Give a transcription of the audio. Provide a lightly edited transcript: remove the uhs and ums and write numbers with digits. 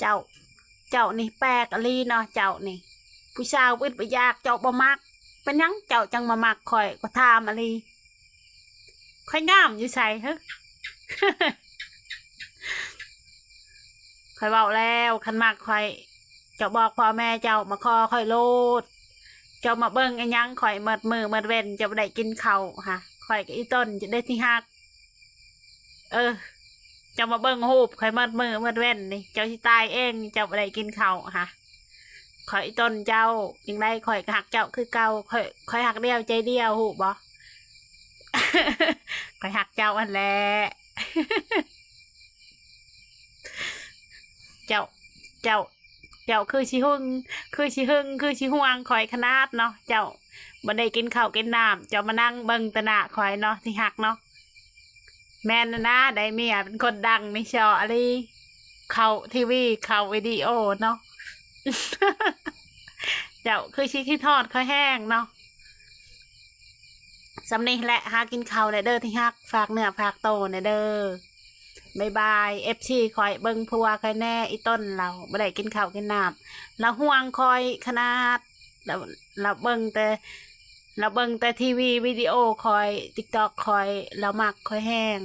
เจ้าเจ้านี่แปลกอลีเนาะเจ้านี่ผู้สาวอึดบ่อยากเจ้าบ่มักเป็นหยังเจ้าจังมามักข่อยก็ถามอลีข่อยงามอยู่ใส่เฮ้ ข่อยเว้าแล้วคันมักข่อยเจ้าบอกพ่อแม่เจ้ามาขอข่อยโลดเจ้ามาเบิ่งไอ้หยังข่อยเมิดมือเมิดเว้นเจ้าบ่ได้กินข้าวค่ะข่อยกับอีต้นจะได้ที่ฮักเออเจ้ามาเบิ่งรูปข่อยเมิดมือเมิดเว้นนี่เจ้าสิตายเองเจ้าบ่ได้กินข้าวค่ะข่อยอีต้นเจ้าจังไดข่อยก็ฮักเจ้าคือเก่าข่อยฮักเดียวใจเดียวฮู้บ่ ข่อยฮักเจ้าอันแหละ เจ้าเจ้าเจ้าคือชิหึงคือชิหึงคือชิห่วงข่อยขนาดเนาะเจ้าบ่ได้กินข้าวกินน้ำเจ้ามานั่งเบิ่งแตะหน้าข่อยเนาะที่หักเนาะแม่นนะได้เมียเป็นคนดังในชออะไรเข้าทีวีเข้าวิดีโอเนาะ เจ้าคือชิคิดทอดค่อยแห้งเนาะสำนี้แหละหากินข้าวในเด้อที่หักฝากเนื้อฝากโตในเด้อบายบายFCคอยเบิ่งพัวคอยแน่อีต้นเราบ่ได้กินข้าวกินน้ำเราห่วงคอยขนาดเราเบิ่งแต่เราเบิ่งแต่ทีวีวิดีโอคอย TikTok คอยเรามักคอยแห้ง